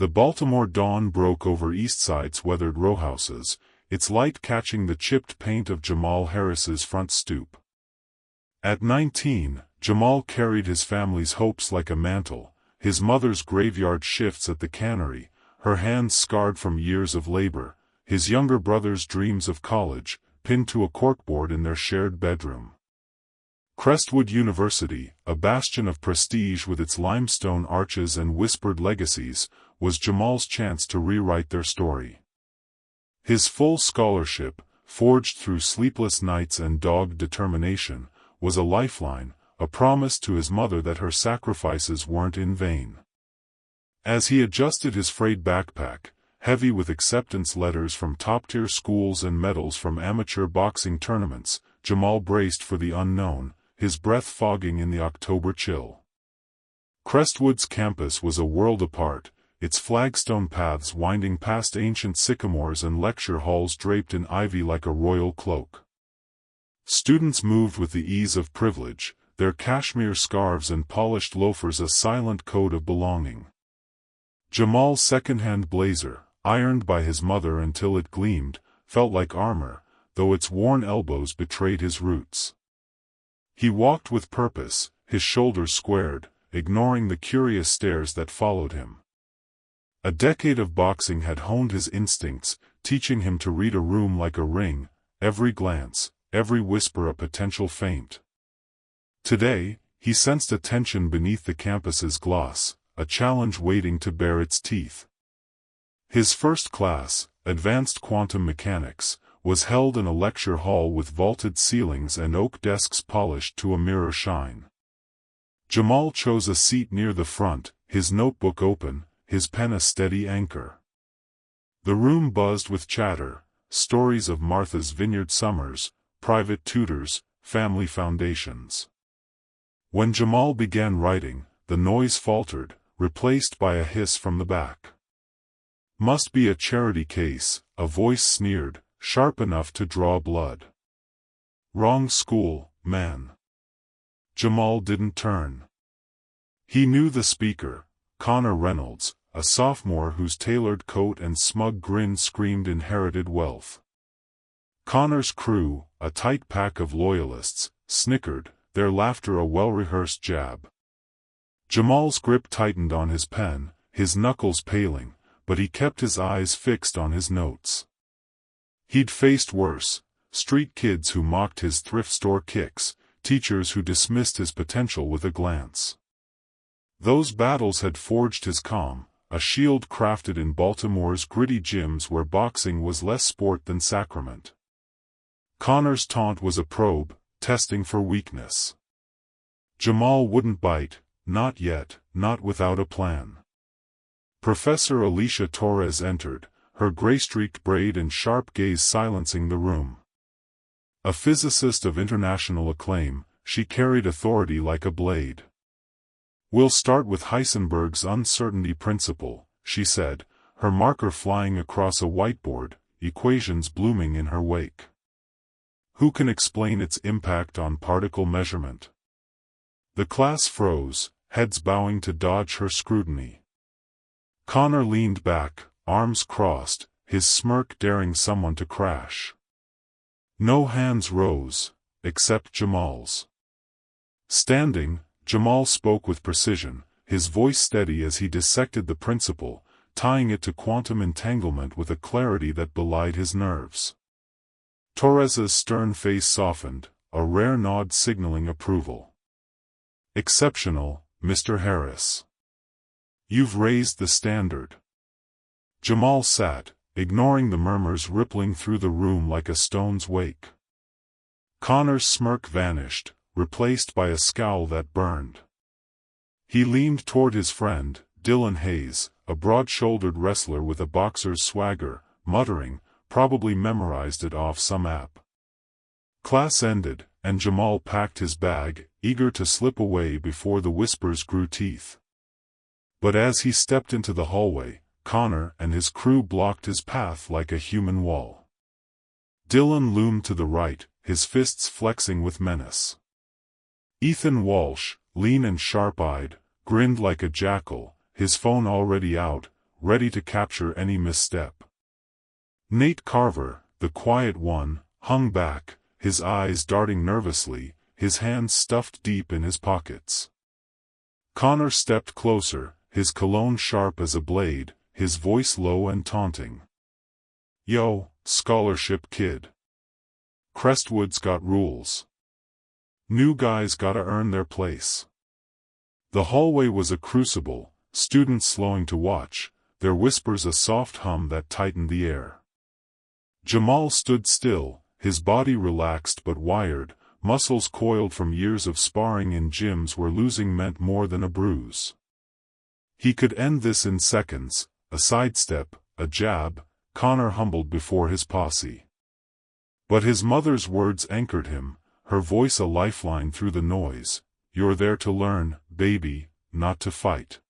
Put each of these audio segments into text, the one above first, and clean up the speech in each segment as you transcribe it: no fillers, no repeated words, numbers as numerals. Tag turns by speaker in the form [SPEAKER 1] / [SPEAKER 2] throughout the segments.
[SPEAKER 1] The Baltimore dawn broke over East Side's weathered rowhouses, its light catching the chipped paint of Jamal Harris's front stoop. At 19, Jamal carried his family's hopes like a mantle, his mother's graveyard shifts at the cannery, her hands scarred from years of labor, his younger brother's dreams of college, pinned to a corkboard in their shared bedroom. Crestwood University, a bastion of prestige with its limestone arches and whispered legacies, was Jamal's chance to rewrite their story. His full scholarship, forged through sleepless nights and dogged determination, was a lifeline, a promise to his mother that her sacrifices weren't in vain. As he adjusted his frayed backpack, heavy with acceptance letters from top-tier schools and medals from amateur boxing tournaments, Jamal braced for the unknown, his breath fogging in the October chill. Crestwood's campus was a world apart, its flagstone paths winding past ancient sycamores and lecture halls draped in ivy like a royal cloak. Students moved with the ease of privilege, their cashmere scarves and polished loafers a silent code of belonging. Jamal's second-hand blazer, ironed by his mother until it gleamed, felt like armor, though its worn elbows betrayed his roots. He walked with purpose, his shoulders squared, ignoring the curious stares that followed him. A decade of boxing had honed his instincts, teaching him to read a room like a ring, every glance, every whisper a potential feint. Today, he sensed a tension beneath the campus's gloss, a challenge waiting to bare its teeth. His first class, Advanced Quantum Mechanics, was held in a lecture hall with vaulted ceilings and oak desks polished to a mirror shine. Jamal chose a seat near the front, his notebook open, his pen a steady anchor. The room buzzed with chatter, stories of Martha's Vineyard summers, private tutors, family foundations. When Jamal began writing, the noise faltered, replaced by a hiss from the back. "Must be a charity case," a voice sneered, sharp enough to draw blood. "Wrong school, man." Jamal didn't turn. He knew the speaker, Connor Reynolds, a sophomore whose tailored coat and smug grin screamed inherited wealth. Connor's crew, a tight pack of loyalists, snickered, their laughter a well-rehearsed jab. Jamal's grip tightened on his pen, his knuckles paling, but he kept his eyes fixed on his notes. He'd faced worse, street kids who mocked his thrift store kicks, teachers who dismissed his potential with a glance. Those battles had forged his calm, a shield crafted in Baltimore's gritty gyms where boxing was less sport than sacrament. Connor's taunt was a probe, testing for weakness. Jamal wouldn't bite, not yet, not without a plan. Professor Alicia Torres entered, her gray-streaked braid and sharp gaze silencing the room. A physicist of international acclaim, she carried authority like a blade. "We'll start with Heisenberg's uncertainty principle," she said, her marker flying across a whiteboard, equations blooming in her wake. "Who can explain its impact on particle measurement?" The class froze, heads bowing to dodge her scrutiny. Connor leaned back, arms crossed, his smirk daring someone to crash. No hands rose, except Jamal's. Standing, Jamal spoke with precision, his voice steady as he dissected the principle, tying it to quantum entanglement with a clarity that belied his nerves. Torres's stern face softened, a rare nod signaling approval. "Exceptional, Mr. Harris. You've raised the standard." Jamal sat, ignoring the murmurs rippling through the room like a stone's wake. Connor's smirk vanished, replaced by a scowl that burned. He leaned toward his friend, Dylan Hayes, a broad-shouldered wrestler with a boxer's swagger, muttering, probably memorized it off some app. Class ended, and Jamal packed his bag, eager to slip away before the whispers grew teeth. But as he stepped into the hallway, Connor and his crew blocked his path like a human wall. Dylan loomed to the right, his fists flexing with menace. Ethan Walsh, lean and sharp-eyed, grinned like a jackal, his phone already out, ready to capture any misstep. Nate Carver, the quiet one, hung back, his eyes darting nervously, his hands stuffed deep in his pockets. Connor stepped closer, his cologne sharp as a blade, his voice low and taunting. "Yo, scholarship kid. Crestwood's got rules. New guys gotta earn their place." The hallway was a crucible, students slowing to watch, their whispers a soft hum that tightened the air. Jamal stood still, his body relaxed but wired, muscles coiled from years of sparring in gyms where losing meant more than a bruise. He could end this in seconds, a sidestep, a jab, Connor humbled before his posse. But his mother's words anchored him, her voice a lifeline through the noise. "You're there to learn, baby, not to fight."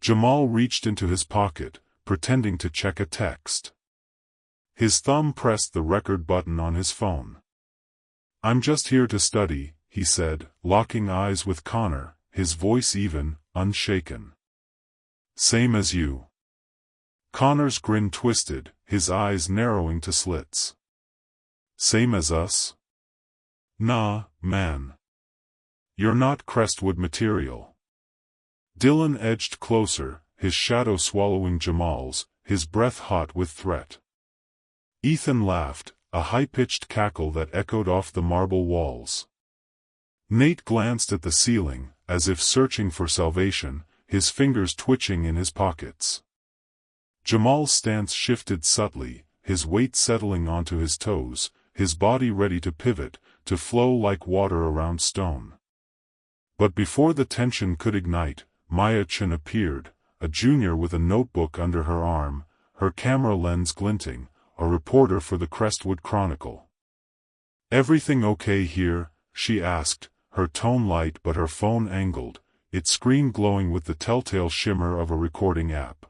[SPEAKER 1] Jamal reached into his pocket, pretending to check a text. His thumb pressed the record button on his phone. "I'm just here to study," he said, locking eyes with Connor, his voice even, unshaken. "Same as you." Connor's grin twisted, his eyes narrowing to slits. "Same as us? Nah, man. You're not Crestwood material." Dylan edged closer, his shadow swallowing Jamal's, his breath hot with threat. Ethan laughed, a high-pitched cackle that echoed off the marble walls. Nate glanced at the ceiling, as if searching for salvation, his fingers twitching in his pockets. Jamal's stance shifted subtly, his weight settling onto his toes, his body ready to pivot, to flow like water around stone. But before the tension could ignite, Maya Chen appeared, a junior with a notebook under her arm, her camera lens glinting, a reporter for the Crestwood Chronicle. "Everything okay here?" she asked, her tone light but her phone angled, its screen glowing with the telltale shimmer of a recording app.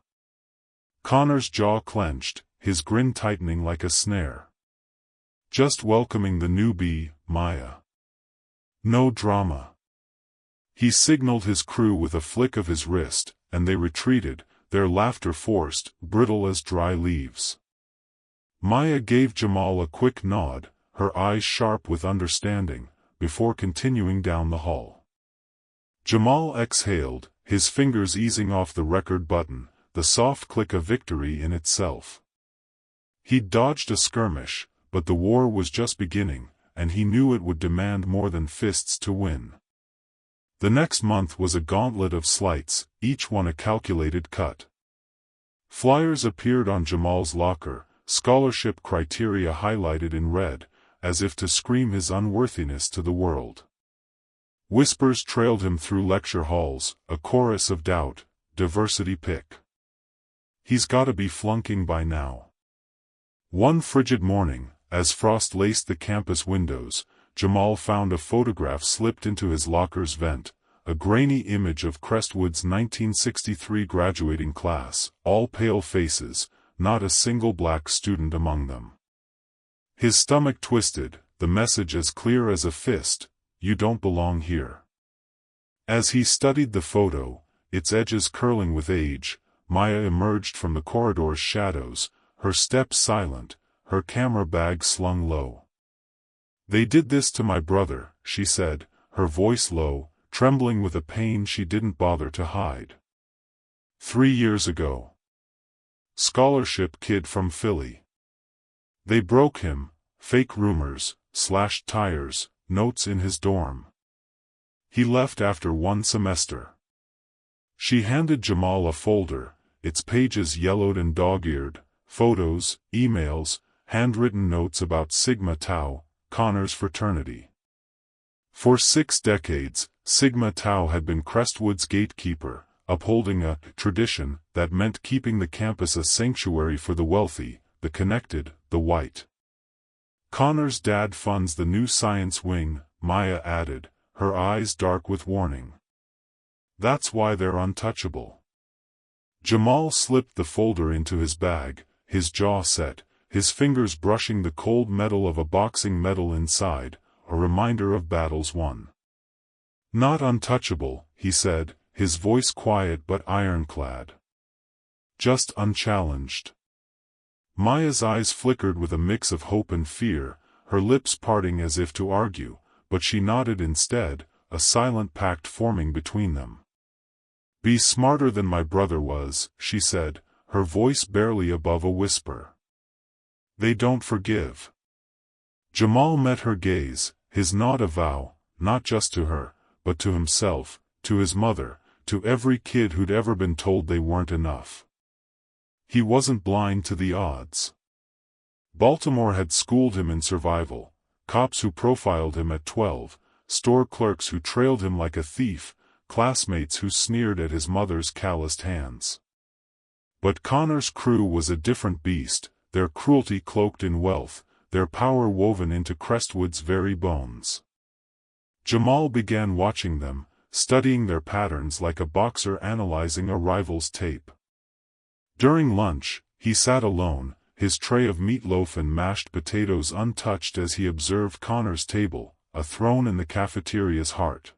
[SPEAKER 1] Connor's jaw clenched, his grin tightening like a snare. "Just welcoming the newbie, Maya. No drama." He signaled his crew with a flick of his wrist, and they retreated, their laughter forced, brittle as dry leaves. Maya gave Jamal a quick nod, her eyes sharp with understanding, before continuing down the hall. Jamal exhaled, his fingers easing off the record button, the soft click of victory in itself. He'd dodged a skirmish, but the war was just beginning, and he knew it would demand more than fists to win. The next month was a gauntlet of slights, each one a calculated cut. Flyers appeared on Jamal's locker, scholarship criteria highlighted in red, as if to scream his unworthiness to the world. Whispers trailed him through lecture halls, a chorus of doubt, diversity pick. He's gotta be flunking by now. One frigid morning, as frost laced the campus windows, Jamal found a photograph slipped into his locker's vent, a grainy image of Crestwood's 1963 graduating class, all pale faces, not a single black student among them. His stomach twisted, the message as clear as a fist: "You don't belong here." As he studied the photo, its edges curling with age, Maya emerged from the corridor's shadows, her steps silent, her camera bag slung low. "They did this to my brother," she said, her voice low, trembling with a pain she didn't bother to hide. 3 years ago. Scholarship kid from Philly. They broke him, fake rumors, slashed tires, notes in his dorm. He left after 1 semester. She handed Jamal a folder, its pages yellowed and dog-eared, photos, emails, handwritten notes about Sigma Tau, Connor's fraternity. For 6 decades, Sigma Tau had been Crestwood's gatekeeper, upholding a tradition that meant keeping the campus a sanctuary for the wealthy, the connected, the white. "Connor's dad funds the new science wing," Maya added, her eyes dark with warning. "That's why they're untouchable." Jamal slipped the folder into his bag, his jaw set, his fingers brushing the cold metal of a boxing medal inside, a reminder of battles won. "Not untouchable," he said, his voice quiet but ironclad. just unchallenged. Maya's eyes flickered with a mix of hope and fear, her lips parting as if to argue, but she nodded instead, a silent pact forming between them. "Be smarter than my brother was," she said, her voice barely above a whisper. "They don't forgive." Jamal met her gaze, his nod a vow, not just to her, but to himself, to his mother, to every kid who'd ever been told they weren't enough. He wasn't blind to the odds. Baltimore had schooled him in survival, cops who profiled him at 12, store clerks who trailed him like a thief, classmates who sneered at his mother's calloused hands. But Connor's crew was a different beast, their cruelty cloaked in wealth, their power woven into Crestwood's very bones. Jamal began watching them, studying their patterns like a boxer analyzing a rival's tape. During lunch, he sat alone, his tray of meatloaf and mashed potatoes untouched as he observed Connor's table, a throne in the cafeteria's heart.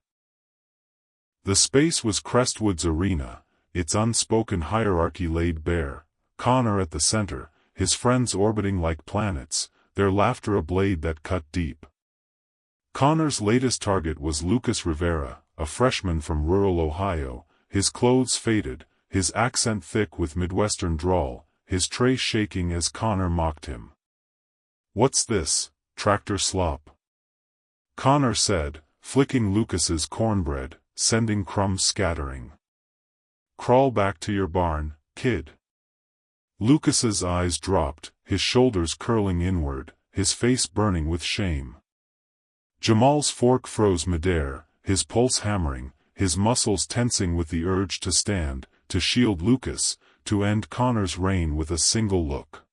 [SPEAKER 1] The space was Crestwood's arena, its unspoken hierarchy laid bare, Connor at the center, his friends orbiting like planets, their laughter a blade that cut deep. Connor's latest target was Lucas Rivera, a freshman from rural Ohio, his clothes faded, his accent thick with Midwestern drawl, his tray shaking as Connor mocked him. "What's this, tractor slop?" Connor said, flicking Lucas's cornbread, sending crumbs scattering. "Crawl back to your barn, kid." Lucas's eyes dropped, his shoulders curling inward, his face burning with shame. Jamal's fork froze midair, his pulse hammering, his muscles tensing with the urge to stand, to shield Lucas, to end Connor's reign with a single look.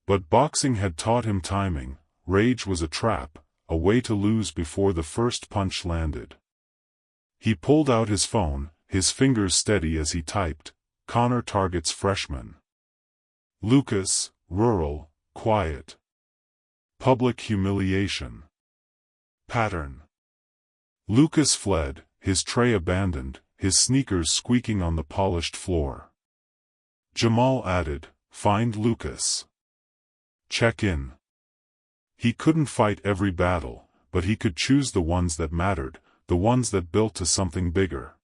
[SPEAKER 1] But boxing had taught him timing, rage was a trap, a way to lose before the first punch landed. He pulled out his phone, his fingers steady as he typed, "Connor targets freshman. Lucas, rural, quiet. Public humiliation. Pattern." Lucas fled, his tray abandoned, his sneakers squeaking on the polished floor. Jamal added, "Find Lucas. Check in." He couldn't fight every battle, but he could choose the ones that mattered, the ones that built to something bigger.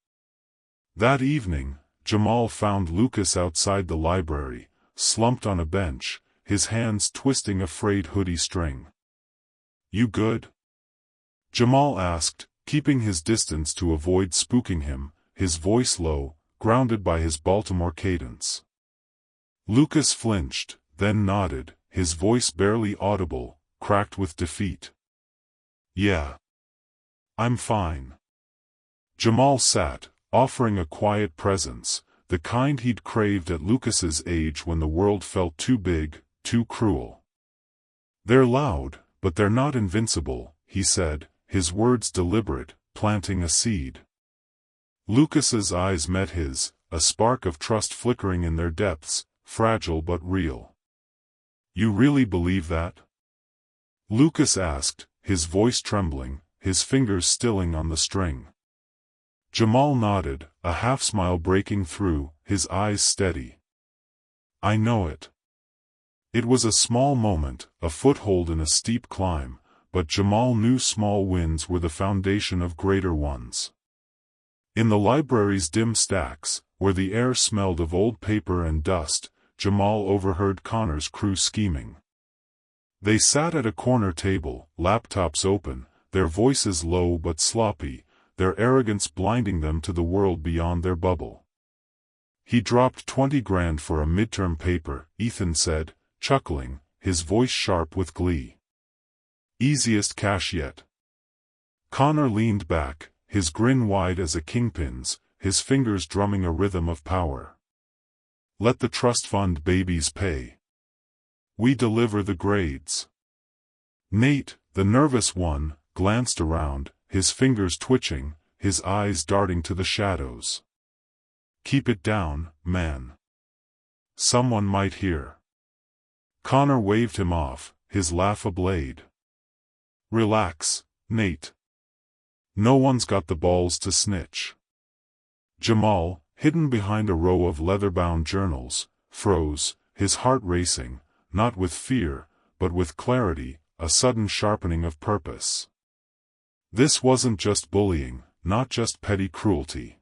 [SPEAKER 1] That evening, Jamal found Lucas outside the library, slumped on a bench, his hands twisting a frayed hoodie string. "You good?" Jamal asked, keeping his distance to avoid spooking him, his voice low, grounded by his Baltimore cadence. Lucas flinched, then nodded, his voice barely audible, cracked with defeat. "Yeah. I'm fine." Jamal sat, offering a quiet presence, the kind he'd craved at Lucas's age when the world felt too big, too cruel. "They're loud, but they're not invincible," he said, his words deliberate, planting a seed. Lucas's eyes met his, a spark of trust flickering in their depths, fragile but real. "You really believe that?" Lucas asked, his voice trembling, his fingers stilling on the string. Jamal nodded, a half-smile breaking through, his eyes steady. "I know it." It was a small moment, a foothold in a steep climb, but Jamal knew small wins were the foundation of greater ones. In the library's dim stacks, where the air smelled of old paper and dust, Jamal overheard Connor's crew scheming. They sat at a corner table, laptops open, their voices low but sloppy, their arrogance blinding them to the world beyond their bubble. "He dropped 20 grand for a midterm paper," Ethan said, chuckling, his voice sharp with glee. "Easiest cash yet." Connor leaned back, his grin wide as a kingpin's, his fingers drumming a rhythm of power. "Let the trust fund babies pay. We deliver the grades." Nate, the nervous one, glanced around, his fingers twitching, his eyes darting to the shadows. "Keep it down, man. Someone might hear." Connor waved him off, his laugh a blade. "Relax, Nate. No one's got the balls to snitch." Jamal, hidden behind a row of leather-bound journals, froze, his heart racing, not with fear, but with clarity, a sudden sharpening of purpose. This wasn't just bullying, not just petty cruelty.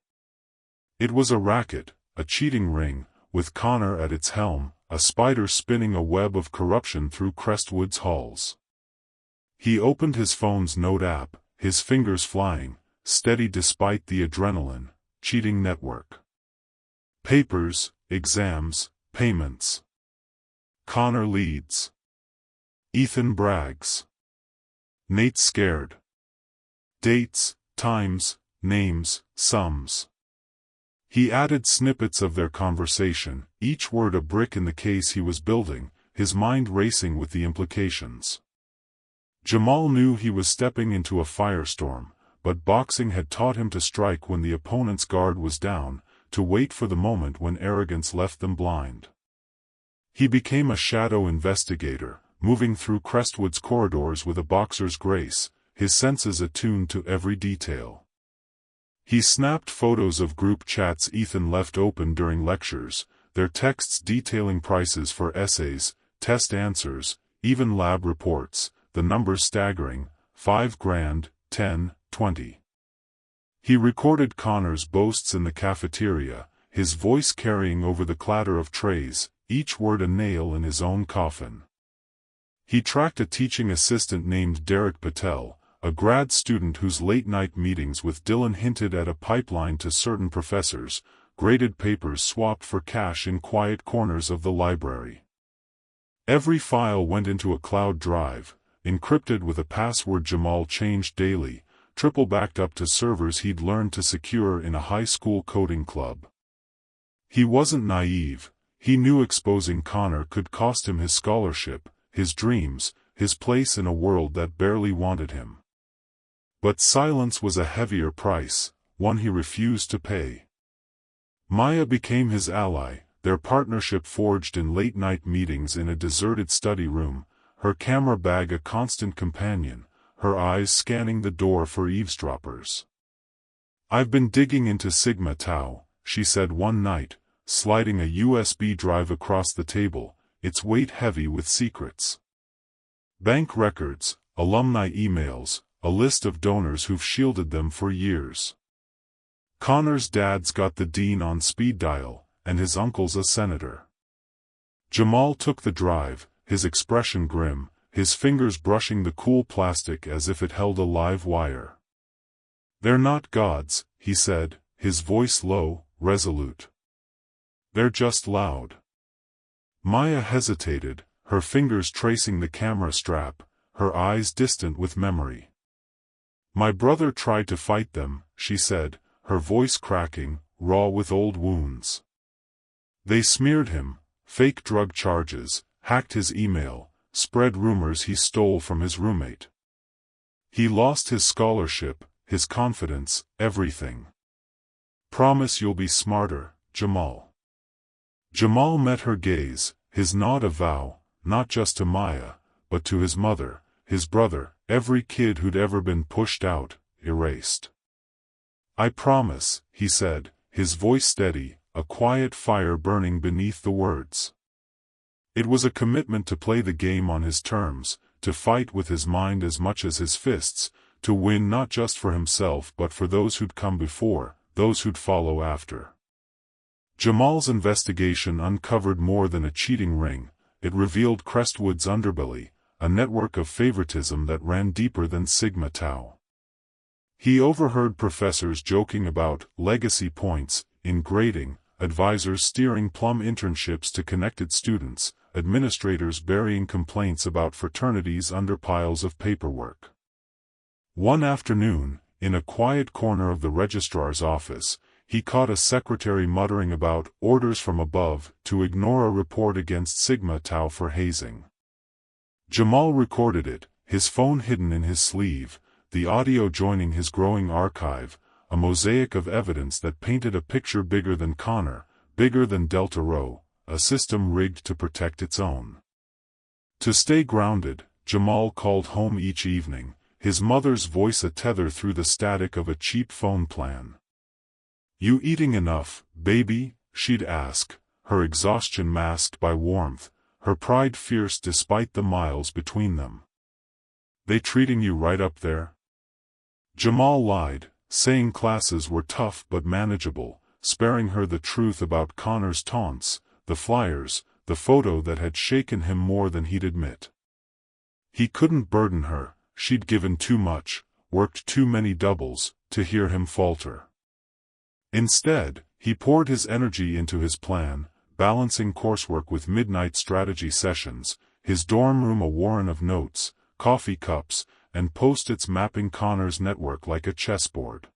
[SPEAKER 1] It was a racket, a cheating ring, with Connor at its helm, a spider spinning a web of corruption through Crestwood's halls. He opened his phone's note app, his fingers flying, steady despite the adrenaline. Cheating network. Papers, exams, payments. Connor leads. Ethan brags. Nate scared. Dates, times, names, sums. He added snippets of their conversation, each word a brick in the case he was building, his mind racing with the implications. Jamal knew he was stepping into a firestorm, but boxing had taught him to strike when the opponent's guard was down, to wait for the moment when arrogance left them blind. He became a shadow investigator, moving through Crestwood's corridors with a boxer's grace, his senses attuned to every detail. He snapped photos of group chats Ethan left open during lectures, their texts detailing prices for essays, test answers, even lab reports, the numbers staggering, $5,000, 10, 20. He recorded Connor's boasts in the cafeteria, his voice carrying over the clatter of trays, each word a nail in his own coffin. He tracked a teaching assistant named Derek Patel, a grad student whose late-night meetings with Dylan hinted at a pipeline to certain professors, graded papers swapped for cash in quiet corners of the library. Every file went into a cloud drive, encrypted with a password Jamal changed daily, triple backed up to servers he'd learned to secure in a high school coding club. He wasn't naive, he knew exposing Connor could cost him his scholarship, his dreams, his place in a world that barely wanted him. But silence was a heavier price, one he refused to pay. Maya became his ally, their partnership forged in late-night meetings in a deserted study room, her camera bag a constant companion, her eyes scanning the door for eavesdroppers. "I've been digging into Sigma Tau," she said one night, sliding a USB drive across the table, its weight heavy with secrets. Bank records, alumni emails, a list of donors who've shielded them for years. Connor's dad's got the dean on speed dial, and his uncle's a senator. Jamal took the drive, his expression grim, his fingers brushing the cool plastic as if it held a live wire. "They're not gods," he said, his voice low, resolute. "They're just loud." Maya hesitated, her fingers tracing the camera strap, her eyes distant with memory. "My brother tried to fight them," she said, her voice cracking, raw with old wounds. "They smeared him, fake drug charges, hacked his email, spread rumors he stole from his roommate. He lost his scholarship, his confidence, everything. Promise you'll be smarter, Jamal." Jamal met her gaze, his nod a vow, not just to Maya, but to his mother, his brother, every kid who'd ever been pushed out, erased. "I promise," he said, his voice steady, a quiet fire burning beneath the words. It was a commitment to play the game on his terms, to fight with his mind as much as his fists, to win not just for himself but for those who'd come before, those who'd follow after. Jamal's investigation uncovered more than a cheating ring, it revealed Crestwood's underbelly, a network of favoritism that ran deeper than Sigma Tau. He overheard professors joking about legacy points in grading, advisors steering plum internships to connected students, administrators burying complaints about fraternities under piles of paperwork. One afternoon, in a quiet corner of the registrar's office, he caught a secretary muttering about orders from above to ignore a report against Sigma Tau for hazing. Jamal recorded it, his phone hidden in his sleeve, the audio joining his growing archive, a mosaic of evidence that painted a picture bigger than Connor, bigger than Delta Rho, a system rigged to protect its own. To stay grounded, Jamal called home each evening, his mother's voice a tether through the static of a cheap phone plan. "You eating enough, baby?" she'd ask, her exhaustion masked by warmth, her pride fierce despite the miles between them. "They treating you right up there?" Jamal lied, saying classes were tough but manageable, sparing her the truth about Connor's taunts, the flyers, the photo that had shaken him more than he'd admit. He couldn't burden her, she'd given too much, worked too many doubles, to hear him falter. Instead, he poured his energy into his plan, balancing coursework with midnight strategy sessions, his dorm room a warren of notes, coffee cups, and post-its mapping Connor's network like a chessboard.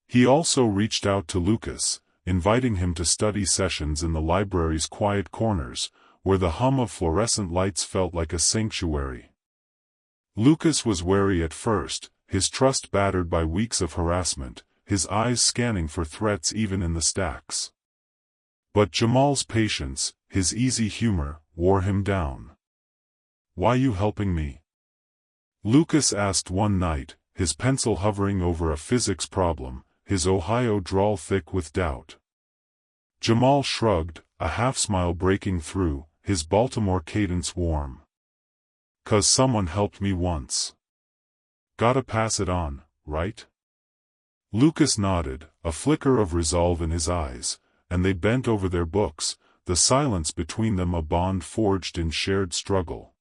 [SPEAKER 1] He also reached out to Lucas, inviting him to study sessions in the library's quiet corners, where the hum of fluorescent lights felt like a sanctuary. Lucas was wary at first, his trust battered by weeks of harassment, his eyes scanning for threats even in the stacks. But Jamal's patience, his easy humor, wore him down. "Why you helping me?" Lucas asked one night, his pencil hovering over a physics problem, his Ohio drawl thick with doubt. Jamal shrugged, a half-smile breaking through, his Baltimore cadence warm. "'Cause someone helped me once. Gotta pass it on, right?" Lucas nodded, a flicker of resolve in his eyes, and they bent over their books, the silence between them a bond forged in shared struggle.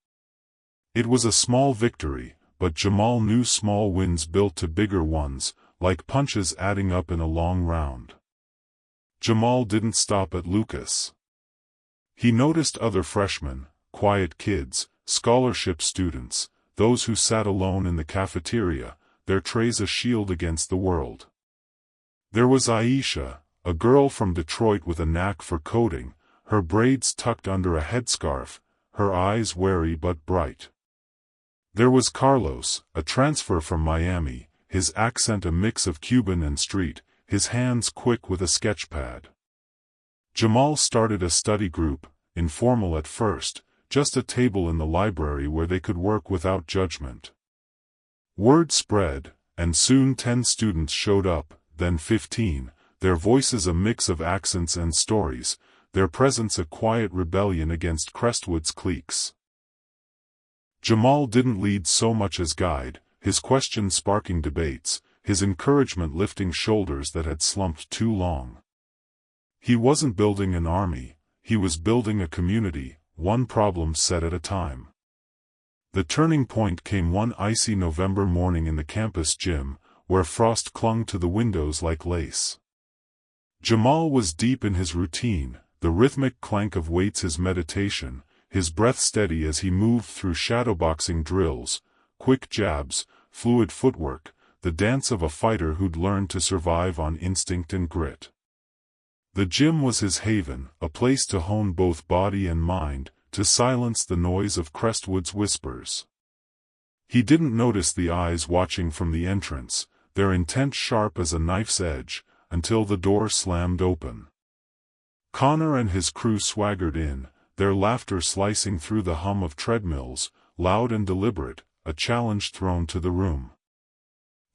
[SPEAKER 1] It was a small victory, but Jamal knew small wins built to bigger ones, like punches adding up in a long round. Jamal didn't stop at Lucas. He noticed other freshmen, quiet kids, scholarship students, those who sat alone in the cafeteria, their trays a shield against the world. There was Aisha, a girl from Detroit with a knack for coding, her braids tucked under a headscarf, her eyes wary but bright. There was Carlos, a transfer from Miami, his accent a mix of Cuban and street, his hands quick with a sketchpad. Jamal started a study group, informal at first, just a table in the library where they could work without judgment. Word spread, and soon 10 students showed up, then 15, their voices a mix of accents and stories, their presence a quiet rebellion against Crestwood's cliques. Jamal didn't lead so much as guide, his questions sparking debates, his encouragement lifting shoulders that had slumped too long. He wasn't building an army, he was building a community, one problem set at a time. The turning point came one icy November morning in the campus gym, where frost clung to the windows like lace. Jamal was deep in his routine, the rhythmic clank of weights his meditation, his breath steady as he moved through shadowboxing drills, quick jabs, fluid footwork, the dance of a fighter who'd learned to survive on instinct and grit. The gym was his haven, a place to hone both body and mind, to silence the noise of Crestwood's whispers. He didn't notice the eyes watching from the entrance, their intent sharp as a knife's edge, until the door slammed open. Connor and his crew swaggered in, their laughter slicing through the hum of treadmills, loud and deliberate, a challenge thrown to the room.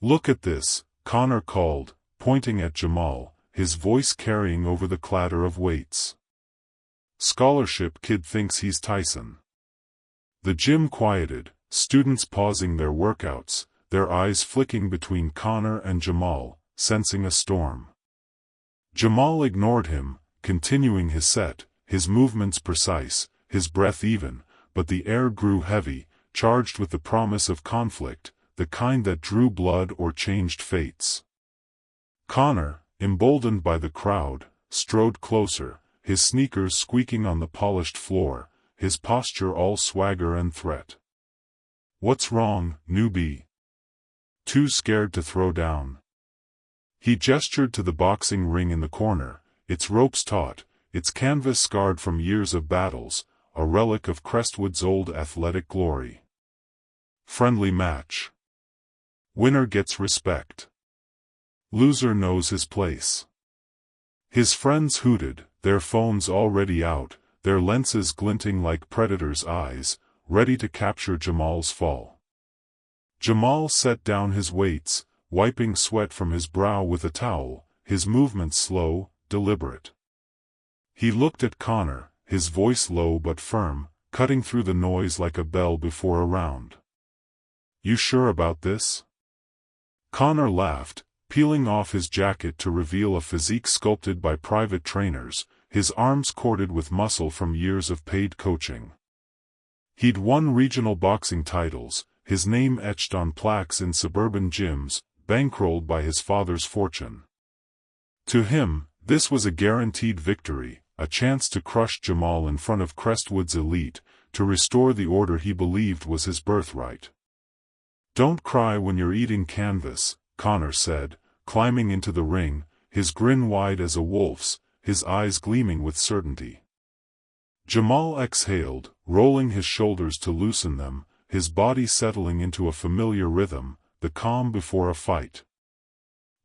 [SPEAKER 1] "Look at this," Connor called, pointing at Jamal, his voice carrying over the clatter of weights. "Scholarship kid thinks he's Tyson." The gym quieted, students pausing their workouts, their eyes flicking between Connor and Jamal, sensing a storm. Jamal ignored him, continuing his set, his movements precise, his breath even, but the air grew heavy, charged with the promise of conflict, the kind that drew blood or changed fates. Connor, emboldened by the crowd, strode closer, his sneakers squeaking on the polished floor, his posture all swagger and threat. "What's wrong, newbie? Too scared to throw down?" He gestured to the boxing ring in the corner, its ropes taut, its canvas scarred from years of battles, a relic of Crestwood's old athletic glory. "Friendly match. Winner gets respect. Loser knows his place." His friends hooted, their phones already out, their lenses glinting like predators' eyes, ready to capture Jamal's fall. Jamal set down his weights, wiping sweat from his brow with a towel, his movements slow, deliberate. He looked at Connor, his voice low but firm, cutting through the noise like a bell before a round. "You sure about this?" Connor laughed, peeling off his jacket to reveal a physique sculpted by private trainers, his arms corded with muscle from years of paid coaching. He'd won regional boxing titles, his name etched on plaques in suburban gyms, bankrolled by his father's fortune. To him, this was a guaranteed victory, a chance to crush Jamal in front of Crestwood's elite, to restore the order he believed was his birthright. "Don't cry when you're eating canvas," Connor said, climbing into the ring, his grin wide as a wolf's, his eyes gleaming with certainty. Jamal exhaled, rolling his shoulders to loosen them, his body settling into a familiar rhythm, the calm before a fight.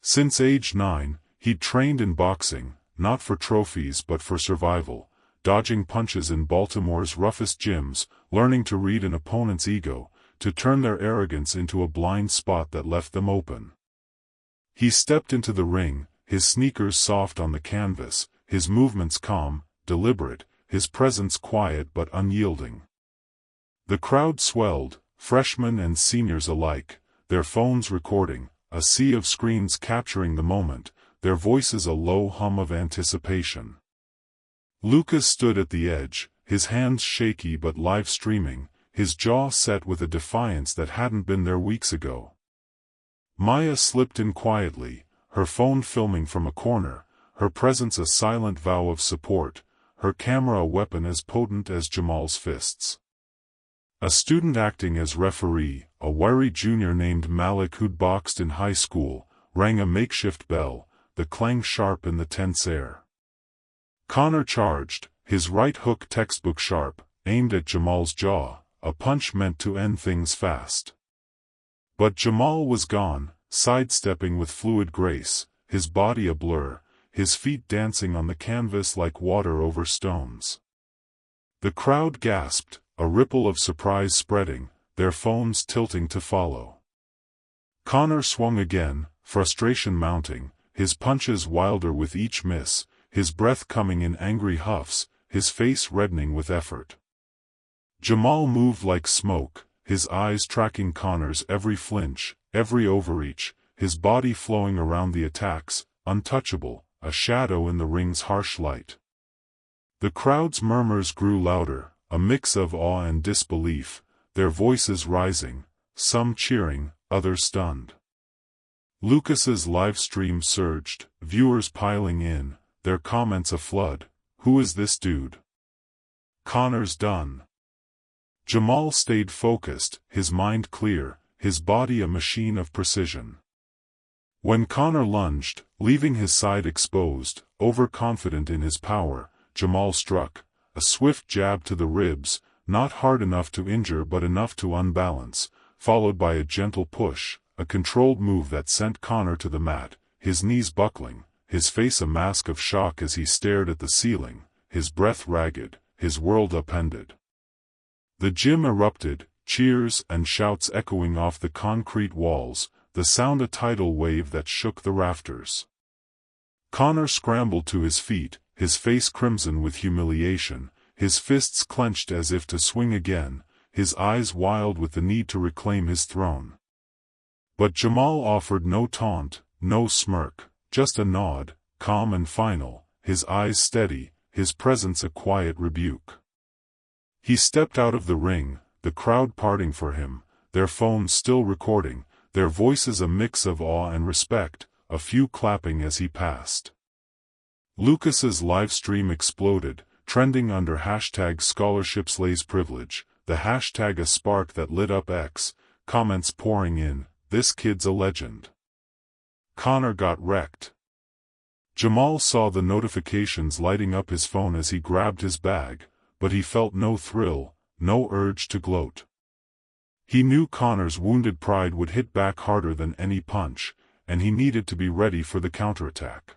[SPEAKER 1] Since age 9, he'd trained in boxing, not for trophies but for survival, dodging punches in Baltimore's roughest gyms, learning to read an opponent's ego, to turn their arrogance into a blind spot that left them open. He stepped into the ring, his sneakers soft on the canvas, his movements calm, deliberate, his presence quiet but unyielding. The crowd swelled, freshmen and seniors alike, their phones recording, a sea of screens capturing the moment, their voices a low hum of anticipation. Lucas stood at the edge, his hands shaky but live-streaming, his jaw set with a defiance that hadn't been there weeks ago. Maya slipped in quietly, her phone filming from a corner, her presence a silent vow of support, her camera a weapon as potent as Jamal's fists. A student acting as referee, a wiry junior named Malik who'd boxed in high school, rang a makeshift bell, the clang sharp in the tense air. Connor charged, his right hook textbook sharp, aimed at Jamal's jaw, a punch meant to end things fast. But Jamal was gone, sidestepping with fluid grace, his body a blur, his feet dancing on the canvas like water over stones. The crowd gasped, a ripple of surprise spreading, their phones tilting to follow. Connor swung again, frustration mounting, his punches wilder with each miss, his breath coming in angry huffs, his face reddening with effort. Jamal moved like smoke, his eyes tracking Connor's every flinch, every overreach, his body flowing around the attacks, untouchable, a shadow in the ring's harsh light. The crowd's murmurs grew louder, a mix of awe and disbelief, their voices rising, some cheering, others stunned. Lucas's live stream surged, viewers piling in, their comments a flood. "Who is this dude? Connor's done." Jamal stayed focused, his mind clear, his body a machine of precision. When Connor lunged, leaving his side exposed, overconfident in his power, Jamal struck, a swift jab to the ribs, not hard enough to injure but enough to unbalance, followed by a gentle push, a controlled move that sent Connor to the mat, his knees buckling, his face a mask of shock as he stared at the ceiling, his breath ragged, his world upended. The gym erupted, cheers and shouts echoing off the concrete walls, the sound a tidal wave that shook the rafters. Connor scrambled to his feet, his face crimson with humiliation, his fists clenched as if to swing again, his eyes wild with the need to reclaim his throne. But Jamal offered no taunt, no smirk, just a nod, calm and final, his eyes steady, his presence a quiet rebuke. He stepped out of the ring, the crowd parting for him, their phones still recording, their voices a mix of awe and respect, a few clapping as he passed. Lucas's live stream exploded, trending under #ScholarshipSlaysPrivilege, the hashtag a spark that lit up X, comments pouring in, "This kid's a legend." Connor got wrecked. Jamal saw the notifications lighting up his phone as he grabbed his bag, but he felt no thrill, no urge to gloat. He knew Connor's wounded pride would hit back harder than any punch, and he needed to be ready for the counterattack.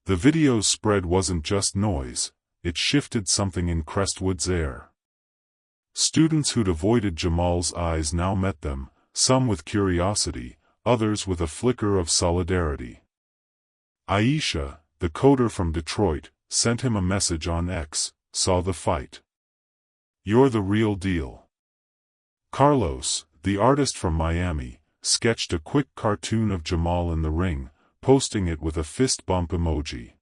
[SPEAKER 1] The video's spread wasn't just noise, it shifted something in Crestwood's air. Students who'd avoided Jamal's eyes now met them, some with curiosity, others with a flicker of solidarity. Aisha, the coder from Detroit, sent him a message on X, saw the fight. You're the real deal. Carlos, the artist from Miami, sketched a quick cartoon of Jamal in the ring, posting it with a fist bump emoji.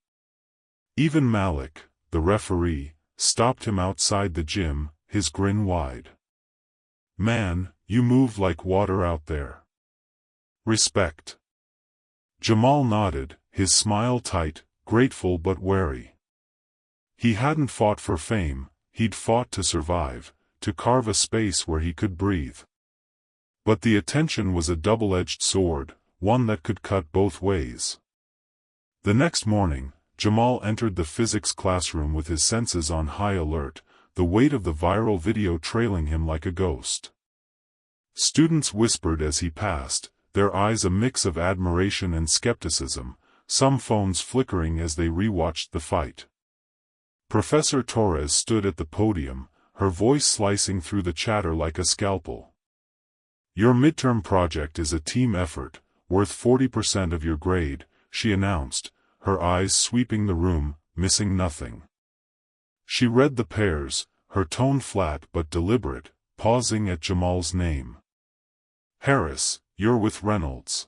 [SPEAKER 1] Even Malik, the referee, stopped him outside the gym, his grin wide. Man, you move like water out there. Respect. Jamal nodded, his smile tight, grateful but wary. He hadn't fought for fame, he'd fought to survive, to carve a space where he could breathe. But the attention was a double-edged sword, one that could cut both ways. The next morning, Jamal entered the physics classroom with his senses on high alert, the weight of the viral video trailing him like a ghost. Students whispered as he passed, their eyes a mix of admiration and skepticism, some phones flickering as they rewatched the fight. Professor Torres stood at the podium, her voice slicing through the chatter like a scalpel. Your midterm project is a team effort, worth 40% of your grade, she announced, her eyes sweeping the room, missing nothing. She read the pairs, her tone flat but deliberate, pausing at Jamal's name. Harris, you're with Reynolds.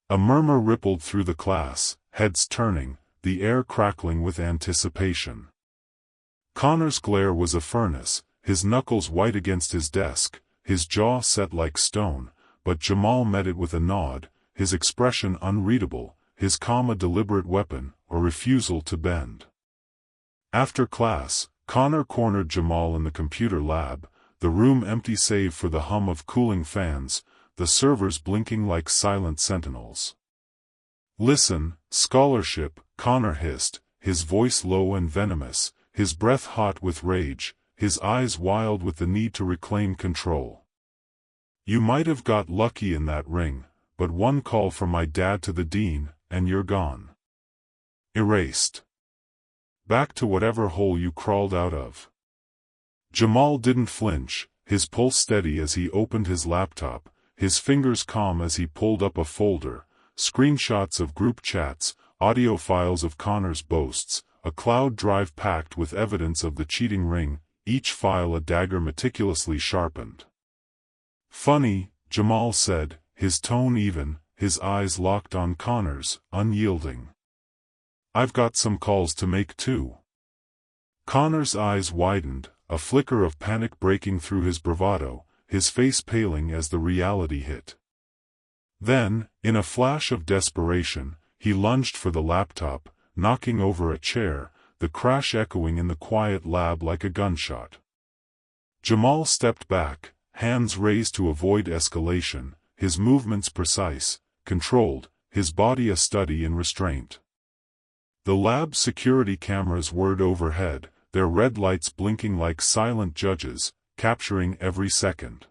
[SPEAKER 1] A murmur rippled through the class, heads turning, the air crackling with anticipation. Connor's glare was a furnace, his knuckles white against his desk, his jaw set like stone, but Jamal met it with a nod, his expression unreadable, his calm a deliberate weapon, or refusal to bend. After class, Connor cornered Jamal in the computer lab, the room empty save for the hum of cooling fans, the servers blinking like silent sentinels. Listen, scholarship, Connor hissed, his voice low and venomous, his breath hot with rage, his eyes wild with the need to reclaim control. You might have got lucky in that ring, but one call from my dad to the dean, and you're gone. Erased. Back to whatever hole you crawled out of. Jamal didn't flinch, his pulse steady as he opened his laptop, his fingers calm as he pulled up a folder, screenshots of group chats, audio files of Connor's boasts, a cloud drive packed with evidence of the cheating ring, each file a dagger meticulously sharpened. Funny, Jamal said, his tone even, his eyes locked on Connor's, unyielding. I've got some calls to make too. Connor's eyes widened, a flicker of panic breaking through his bravado, his face paling as the reality hit. Then, in a flash of desperation, he lunged for the laptop, knocking over a chair, the crash echoing in the quiet lab like a gunshot. Jamal stepped back, hands raised to avoid escalation, his movements precise, controlled, his body a study in restraint. The lab's security cameras whirred overhead, their red lights blinking like silent judges, capturing every second.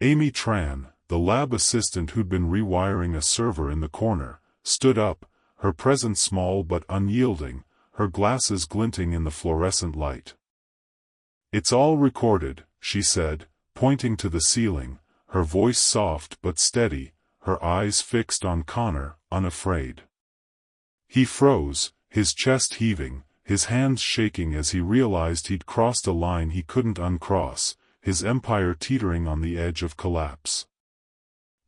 [SPEAKER 1] Amy Tran, the lab assistant who'd been rewiring a server in the corner, stood up, her presence small but unyielding, her glasses glinting in the fluorescent light. It's all recorded, she said, pointing to the ceiling, her voice soft but steady, her eyes fixed on Connor, unafraid. He froze, his chest heaving, his hands shaking as he realized he'd crossed a line he couldn't uncross, his empire teetering on the edge of collapse.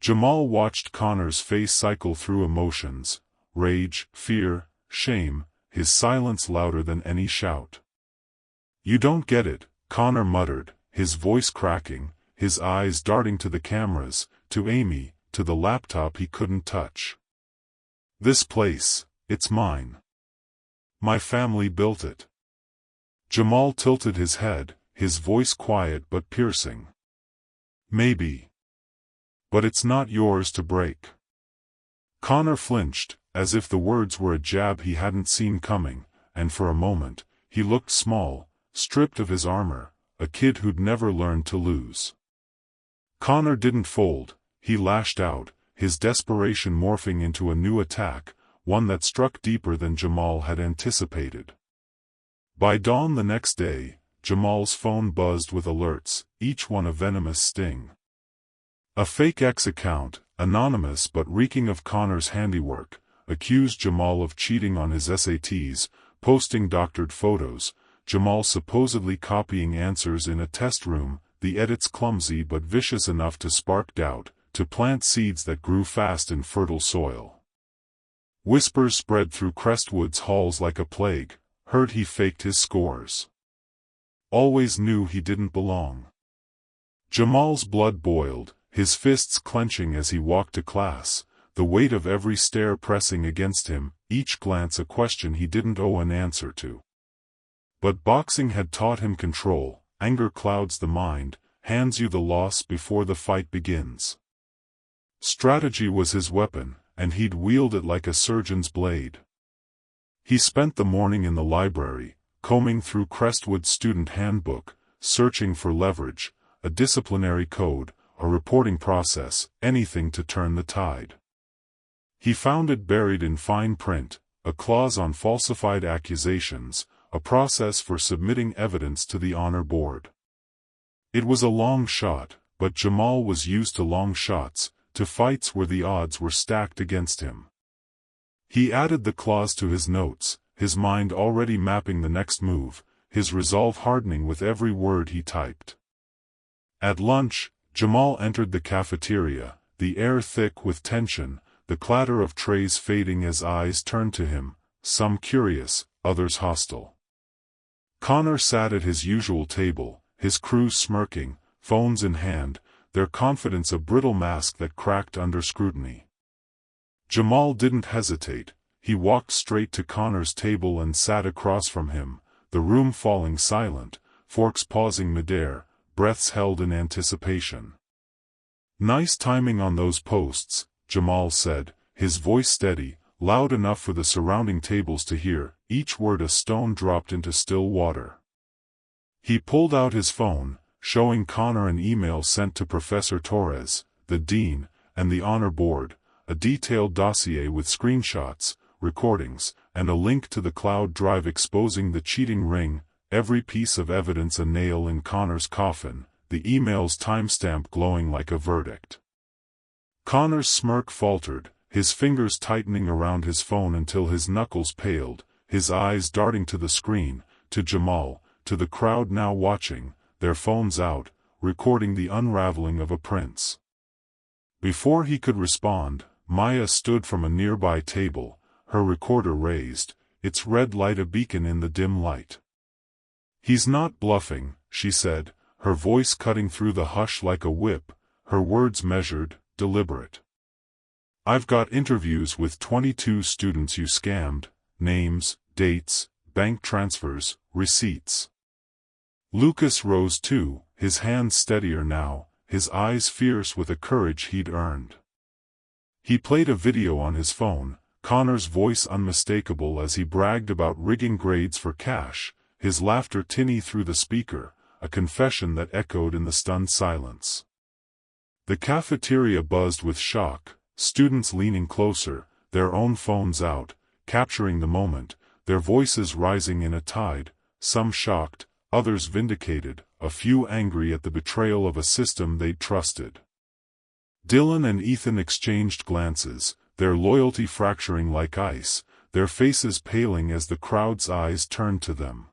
[SPEAKER 1] Jamal watched Connor's face cycle through emotions, rage, fear, shame, his silence louder than any shout. You don't get it, Connor muttered, his voice cracking, his eyes darting to the cameras, to Amy, to the laptop he couldn't touch. This place, it's mine. My family built it. Jamal tilted his head, his voice quiet but piercing. Maybe. But it's not yours to break. Connor flinched, as if the words were a jab he hadn't seen coming, and for a moment, he looked small, stripped of his armor, a kid who'd never learned to lose. Connor didn't fold, he lashed out, his desperation morphing into a new attack, one that struck deeper than Jamal had anticipated. By dawn the next day, Jamal's phone buzzed with alerts, each one a venomous sting. A fake X account, anonymous but reeking of Connor's handiwork, accused Jamal of cheating on his SATs, posting doctored photos, Jamal supposedly copying answers in a test room, the edits clumsy but vicious enough to spark doubt, to plant seeds that grew fast in fertile soil. Whispers spread through Crestwood's halls like a plague, heard he faked his scores. Always knew he didn't belong. Jamal's blood boiled, his fists clenching as he walked to class, the weight of every stare pressing against him, each glance a question he didn't owe an answer to. But boxing had taught him control. Anger clouds the mind, hands you the loss before the fight begins. Strategy was his weapon, and he'd wield it like a surgeon's blade. He spent the morning in the library, combing through Crestwood's student handbook, searching for leverage, a disciplinary code, a reporting process, anything to turn the tide. He found it buried in fine print, a clause on falsified accusations, a process for submitting evidence to the honor board. It was a long shot, but Jamal was used to long shots, to fights where the odds were stacked against him. He added the clause to his notes, his mind already mapping the next move, his resolve hardening with every word he typed. At lunch, Jamal entered the cafeteria, the air thick with tension, the clatter of trays fading as eyes turned to him, some curious, others hostile. Connor sat at his usual table, his crew smirking, phones in hand, their confidence a brittle mask that cracked under scrutiny. Jamal didn't hesitate. He walked straight to Connor's table and sat across from him, the room falling silent, forks pausing midair, breaths held in anticipation. "Nice timing on those posts," Jamal said, his voice steady, loud enough for the surrounding tables to hear, each word a stone dropped into still water. He pulled out his phone, showing Connor an email sent to Professor Torres, the dean, and the honor board, a detailed dossier with screenshots, recordings, and a link to the cloud drive exposing the cheating ring, every piece of evidence a nail in Connor's coffin, the email's timestamp glowing like a verdict. Connor's smirk faltered, his fingers tightening around his phone until his knuckles paled, his eyes darting to the screen, to Jamal, to the crowd now watching, their phones out, recording the unraveling of a prince. Before he could respond, Maya stood from a nearby table, her recorder raised, its red light a beacon in the dim light. "He's not bluffing," she said, her voice cutting through the hush like a whip, her words measured, deliberate. "I've got interviews with 22 students you scammed, names, dates, bank transfers, receipts." Lucas rose too, his hands steadier now, his eyes fierce with a courage he'd earned. He played a video on his phone, Connor's voice unmistakable as he bragged about rigging grades for cash, his laughter tinny through the speaker, a confession that echoed in the stunned silence. The cafeteria buzzed with shock, students leaning closer, their own phones out, capturing the moment, their voices rising in a tide, some shocked, others vindicated, a few angry at the betrayal of a system they'd trusted. Dylan and Ethan exchanged glances, their loyalty fracturing like ice, their faces paling as the crowd's eyes turned to them.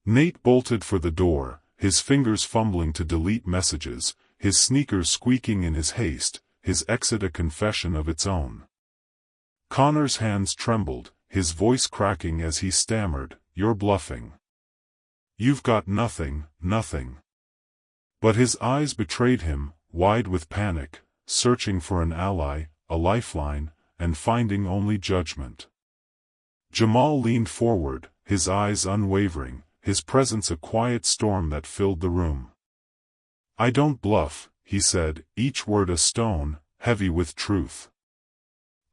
[SPEAKER 1] Nate bolted for the door, his fingers fumbling to delete messages, his sneakers squeaking in his haste, his exit a confession of its own. Connor's hands trembled, his voice cracking as he stammered, "You're bluffing. You've got nothing, nothing." But his eyes betrayed him, wide with panic, searching for an ally, a lifeline, and finding only judgment. Jamal leaned forward, his eyes unwavering, his presence a quiet storm that filled the room. "I don't bluff," he said, each word a stone, heavy with truth.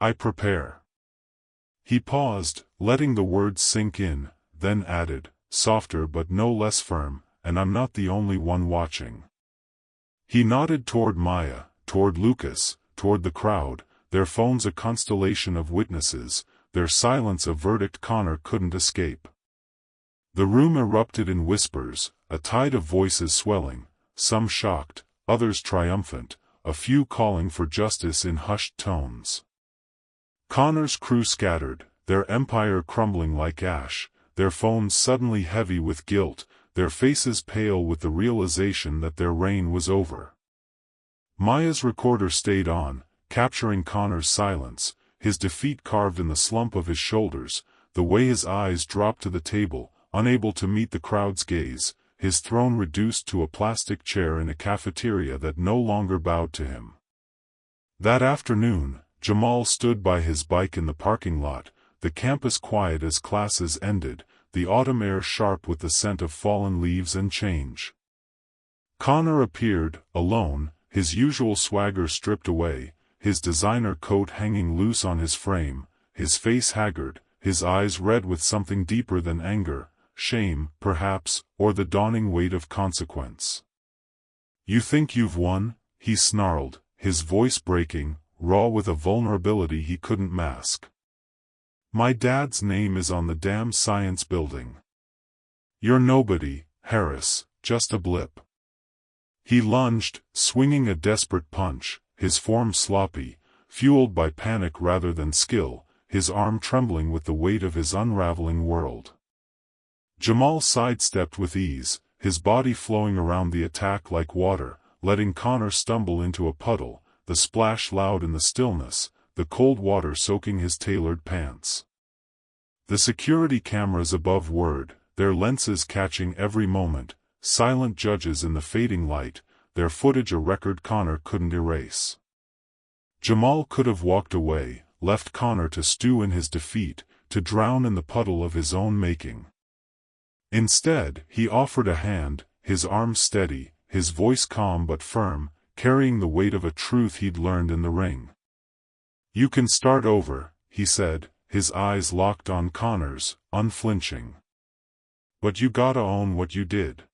[SPEAKER 1] "I prepare." He paused, letting the words sink in, then added, softer but no less firm, "And I'm not the only one watching." He nodded toward Maya, toward Lucas, toward the crowd, their phones a constellation of witnesses, their silence a verdict Connor couldn't escape. The room erupted in whispers, a tide of voices swelling, some shocked, others triumphant, a few calling for justice in hushed tones. Connor's crew scattered, their empire crumbling like ash, their phones suddenly heavy with guilt, their faces pale with the realization that their reign was over. Maya's recorder stayed on, capturing Connor's silence, his defeat carved in the slump of his shoulders, the way his eyes dropped to the table, unable to meet the crowd's gaze, his throne reduced to a plastic chair in a cafeteria that no longer bowed to him. That afternoon, Jamal stood by his bike in the parking lot, the campus quiet as classes ended, the autumn air sharp with the scent of fallen leaves and change. Connor appeared, alone, his usual swagger stripped away, his designer coat hanging loose on his frame, his face haggard, his eyes red with something deeper than anger, shame, perhaps, or the dawning weight of consequence. "You think you've won?" he snarled, his voice breaking, raw with a vulnerability he couldn't mask. "My dad's name is on the damn science building. You're nobody, Harris, just a blip." He lunged, swinging a desperate punch, his form sloppy, fueled by panic rather than skill, his arm trembling with the weight of his unraveling world. Jamal sidestepped with ease, his body flowing around the attack like water, letting Connor stumble into a puddle, the splash loud in the stillness, the cold water soaking his tailored pants. The security cameras above whirred, their lenses catching every moment, silent judges in the fading light, their footage a record Connor couldn't erase. Jamal could have walked away, left Connor to stew in his defeat, to drown in the puddle of his own making. Instead, he offered a hand, his arm steady, his voice calm but firm, carrying the weight of a truth he'd learned in the ring. "You can start over," he said, his eyes locked on Connor's, unflinching. "But you gotta own what you did."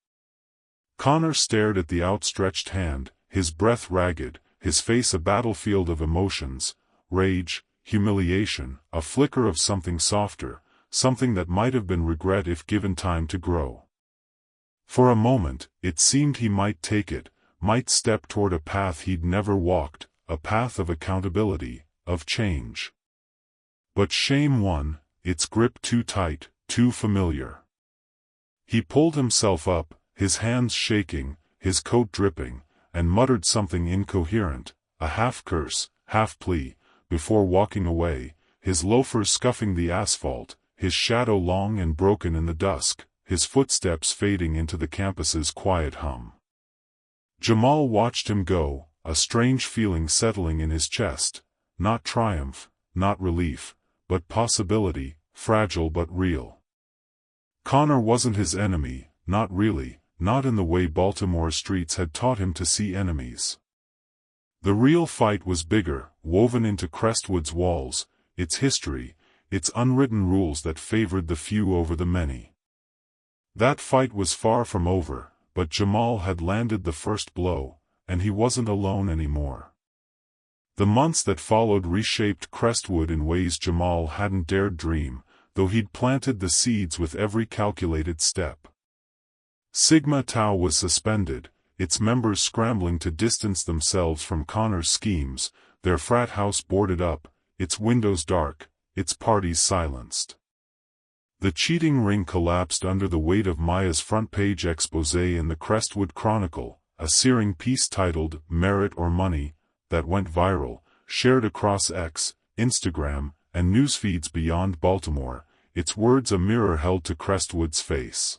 [SPEAKER 1] Connor stared at the outstretched hand, his breath ragged, his face a battlefield of emotions, rage, humiliation, a flicker of something softer, something that might have been regret if given time to grow. For a moment, it seemed he might take it, might step toward a path he'd never walked, a path of accountability, of change. But shame won, its grip too tight, too familiar. He pulled himself up, his hands shaking, his coat dripping, and muttered something incoherent, a half-curse, half-plea, before walking away, his loafers scuffing the asphalt, his shadow long and broken in the dusk, his footsteps fading into the campus's quiet hum. Jamal watched him go, a strange feeling settling in his chest, not triumph, not relief, but possibility, fragile but real. Connor wasn't his enemy, not really, not in the way Baltimore streets had taught him to see enemies. The real fight was bigger, woven into Crestwood's walls, its history, its unwritten rules that favored the few over the many. That fight was far from over, but Jamal had landed the first blow, and he wasn't alone anymore. The months that followed reshaped Crestwood in ways Jamal hadn't dared dream, though he'd planted the seeds with every calculated step. Sigma Tau was suspended, its members scrambling to distance themselves from Connor's schemes, their frat house boarded up, its windows dark, its parties silenced. The cheating ring collapsed under the weight of Maya's front-page exposé in the Crestwood Chronicle, a searing piece titled "Merit or Money," that went viral, shared across X, Instagram, and newsfeeds beyond Baltimore, its words a mirror held to Crestwood's face.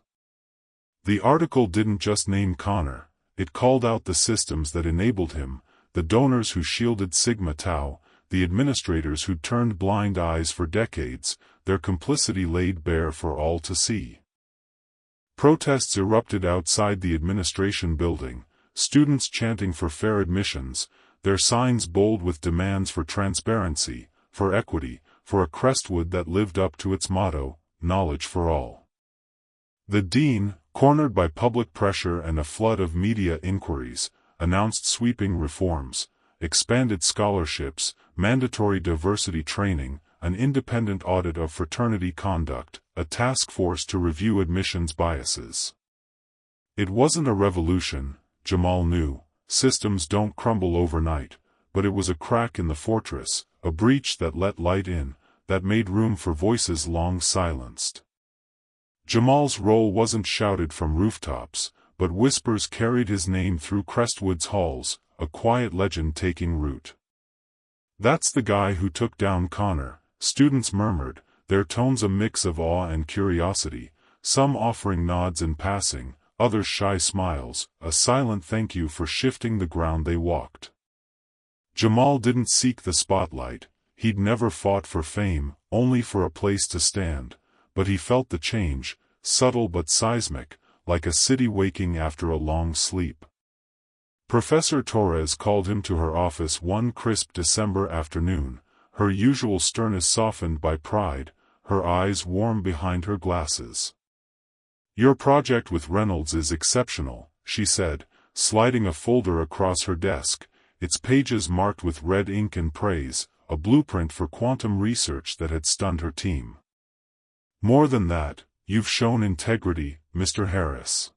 [SPEAKER 1] The article didn't just name Connor, it called out the systems that enabled him, the donors who shielded Sigma Tau, the administrators who'd turned blind eyes for decades, their complicity laid bare for all to see. Protests erupted outside the administration building, students chanting for fair admissions, their signs bold with demands for transparency, for equity, for a Crestwood that lived up to its motto, knowledge for all. The dean, cornered by public pressure and a flood of media inquiries, announced sweeping reforms, expanded scholarships, mandatory diversity training, an independent audit of fraternity conduct, a task force to review admissions biases. It wasn't a revolution, Jamal knew, systems don't crumble overnight, but it was a crack in the fortress, a breach that let light in, that made room for voices long silenced. Jamal's role wasn't shouted from rooftops, but whispers carried his name through Crestwood's halls, a quiet legend taking root. "That's the guy who took down Connor," students murmured, their tones a mix of awe and curiosity, some offering nods in passing, others shy smiles, a silent thank you for shifting the ground they walked. Jamal didn't seek the spotlight, he'd never fought for fame, only for a place to stand, but he felt the change, subtle but seismic, like a city waking after a long sleep. Professor Torres called him to her office one crisp December afternoon, her usual sternness softened by pride, her eyes warm behind her glasses. "Your project with Reynolds is exceptional," she said, sliding a folder across her desk, its pages marked with red ink and praise, a blueprint for quantum research that had stunned her team. "More than that, you've shown integrity, Mr. Harris.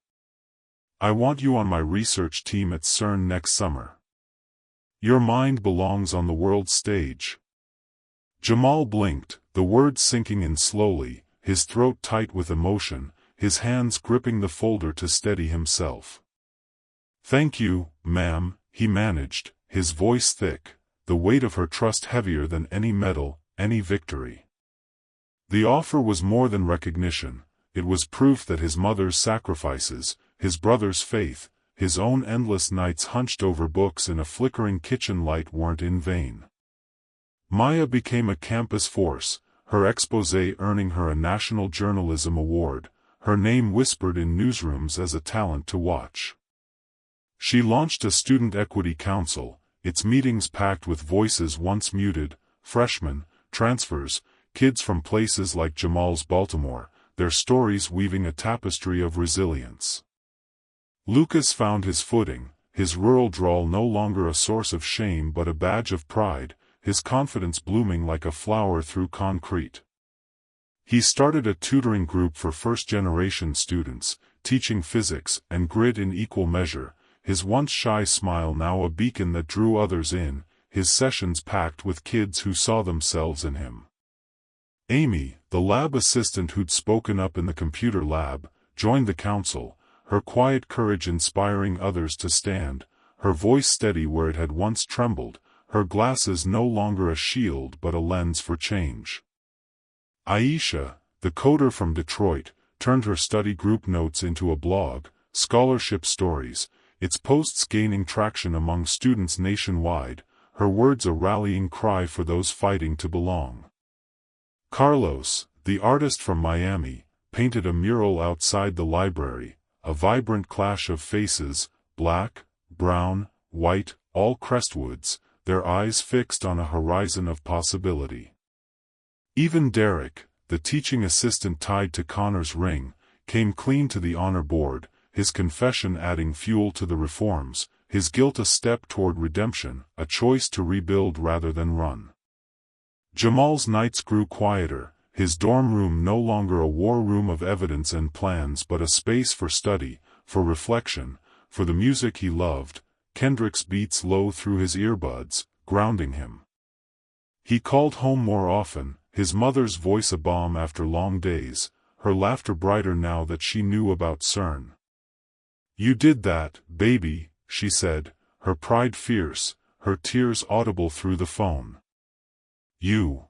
[SPEAKER 1] I want you on my research team at CERN next summer. Your mind belongs on the world stage." Jamal blinked, the words sinking in slowly, his throat tight with emotion, his hands gripping the folder to steady himself. "Thank you, ma'am," he managed, his voice thick, the weight of her trust heavier than any medal, any victory. The offer was more than recognition, it was proof that his mother's sacrifices, his brother's faith, his own endless nights hunched over books in a flickering kitchen light weren't in vain. Maya became a campus force, her exposé earning her a National Journalism Award, her name whispered in newsrooms as a talent to watch. She launched a student equity council, its meetings packed with voices once muted, freshmen, transfers, kids from places like Jamal's Baltimore, their stories weaving a tapestry of resilience. Lucas found his footing, his rural drawl no longer a source of shame but a badge of pride, his confidence blooming like a flower through concrete. He started a tutoring group for first-generation students, teaching physics and grit in equal measure, his once shy smile now a beacon that drew others in, his sessions packed with kids who saw themselves in him. Amy, the lab assistant who'd spoken up in the computer lab, joined the council, her quiet courage inspiring others to stand, her voice steady where it had once trembled, her glasses no longer a shield but a lens for change. Aisha, the coder from Detroit, turned her study group notes into a blog, Scholarship Stories, its posts gaining traction among students nationwide, her words a rallying cry for those fighting to belong. Carlos, the artist from Miami, painted a mural outside the library, a vibrant clash of faces, black, brown, white, all Crestwoods, their eyes fixed on a horizon of possibility. Even Derek, the teaching assistant tied to Connor's ring, came clean to the honor board, his confession adding fuel to the reforms, his guilt a step toward redemption, a choice to rebuild rather than run. Jamal's nights grew quieter, his dorm room no longer a war room of evidence and plans but a space for study, for reflection, for the music he loved, Kendrick's beats low through his earbuds, grounding him. He called home more often, his mother's voice a balm after long days, her laughter brighter now that she knew about CERN. "You did that, baby," she said, her pride fierce, her tears audible through the phone. "You."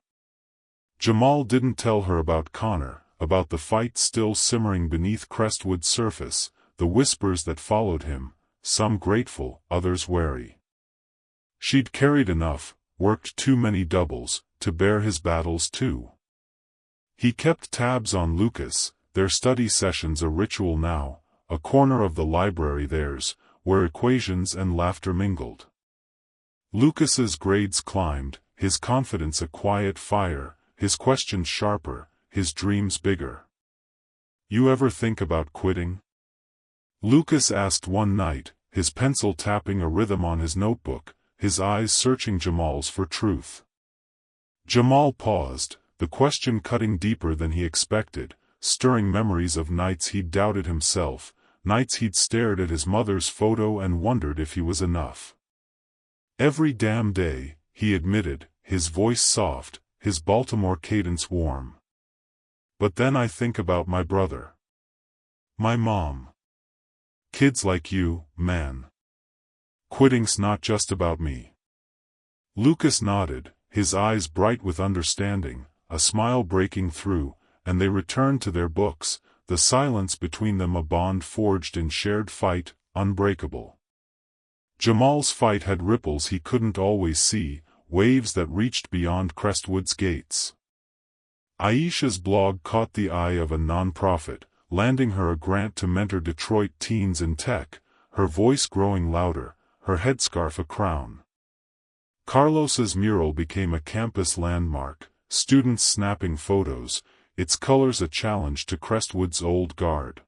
[SPEAKER 1] Jamal didn't tell her about Connor, about the fight still simmering beneath Crestwood's surface, the whispers that followed him, some grateful, others wary. She'd carried enough, worked too many doubles, to bear his battles too. He kept tabs on Lucas, their study sessions a ritual now, a corner of the library theirs, where equations and laughter mingled. Lucas's grades climbed, his confidence a quiet fire, his questions sharper, his dreams bigger. "You ever think about quitting?" Lucas asked one night, his pencil tapping a rhythm on his notebook, his eyes searching Jamal's for truth. Jamal paused, the question cutting deeper than he expected, stirring memories of nights he'd doubted himself, nights he'd stared at his mother's photo and wondered if he was enough. "Every damn day," he admitted, his voice soft, his Baltimore cadence warm. But then I think about my brother. My mom. Kids like you, man. Quitting's not just about me. Lucas nodded, his eyes bright with understanding, a smile breaking through, and they returned to their books, the silence between them a bond forged in shared fight, unbreakable. Jamal's fight had ripples he couldn't always see, waves that reached beyond Crestwood's gates. Aisha's blog caught the eye of a nonprofit, landing her a grant to mentor Detroit teens in tech, her voice growing louder, her headscarf a crown. Carlos's mural became a campus landmark, students snapping photos, its colors a challenge to Crestwood's old guard.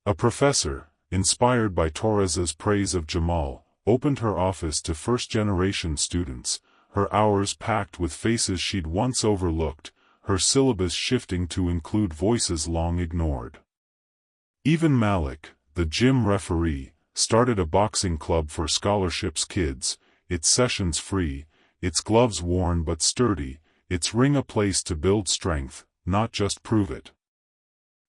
[SPEAKER 1] A professor, inspired by Torres's praise of Jamal, opened her office to first-generation students, her hours packed with faces she'd once overlooked, her syllabus shifting to include voices long ignored. Even Malik, the gym referee, started a boxing club for scholarships kids, its sessions free, its gloves worn but sturdy, its ring a place to build strength, not just prove it.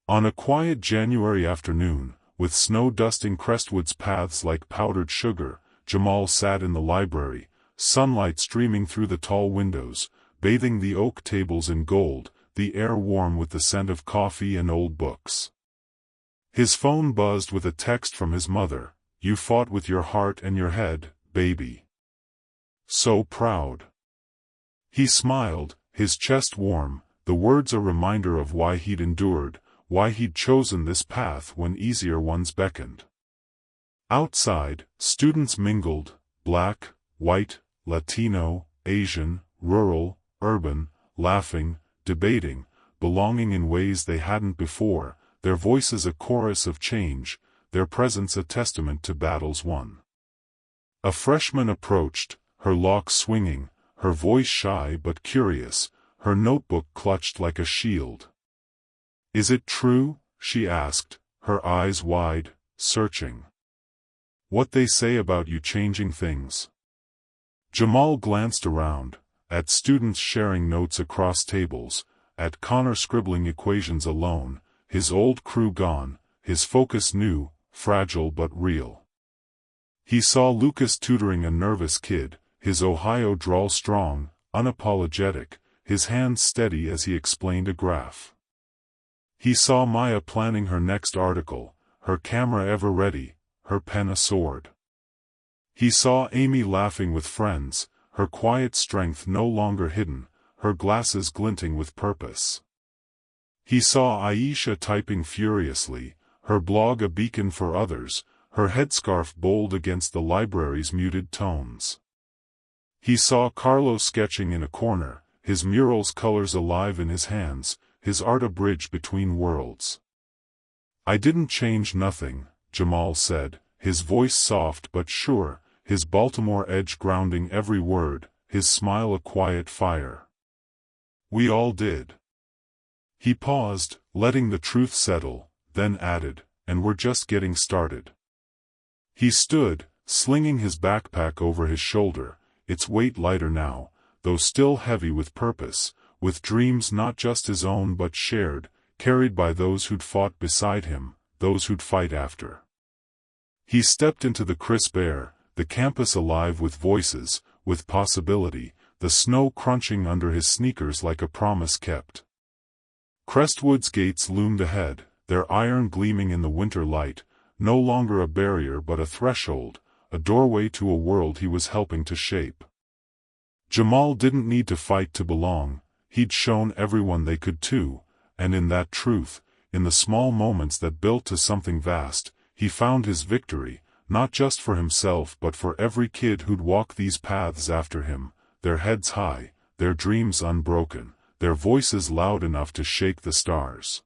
[SPEAKER 1] On a quiet January afternoon, with snow dusting Crestwood's paths like powdered sugar, Jamal sat in the library, sunlight streaming through the tall windows, bathing the oak tables in gold, the air warm with the scent of coffee and old books. His phone buzzed with a text from his mother, "You fought with your heart and your head, baby. So proud." He smiled, his chest warm, the words a reminder of why he'd endured, why he'd chosen this path when easier ones beckoned. Outside, students mingled, black, white, Latino, Asian, rural, urban, laughing, debating, belonging in ways they hadn't before, their voices a chorus of change, their presence a testament to battles won. A freshman approached, her locks swinging, her voice shy but curious, her notebook clutched like a shield. "Is it true?" she asked, her eyes wide, searching. "What they say about you changing things?" Jamal glanced around, at students sharing notes across tables, at Connor scribbling equations alone, his old crew gone, his focus new, fragile but real. He saw Lucas tutoring a nervous kid, his Ohio drawl strong, unapologetic, his hands steady as he explained a graph. He saw Maya planning her next article, her camera ever ready, her pen a sword. He saw Amy laughing with friends, her quiet strength no longer hidden, her glasses glinting with purpose. He saw Aisha typing furiously, her blog a beacon for others, her headscarf bold against the library's muted tones. He saw Carlos sketching in a corner, his mural's colors alive in his hands, his art a bridge between worlds. "I didn't change nothing," Jamal said, his voice soft but sure, his Baltimore edge grounding every word, his smile a quiet fire. "We all did." He paused, letting the truth settle, then added, "And we're just getting started." He stood, slinging his backpack over his shoulder, its weight lighter now, though still heavy with purpose, with dreams not just his own but shared, carried by those who'd fought beside him, those who'd fight after. He stepped into the crisp air, the campus alive with voices, with possibility, the snow crunching under his sneakers like a promise kept. Crestwood's gates loomed ahead, their iron gleaming in the winter light, no longer a barrier but a threshold, a doorway to a world he was helping to shape. Jamal didn't need to fight to belong, he'd shown everyone they could too, and in that truth, in the small moments that built to something vast, he found his victory, not just for himself but for every kid who'd walk these paths after him, their heads high, their dreams unbroken, their voices loud enough to shake the stars.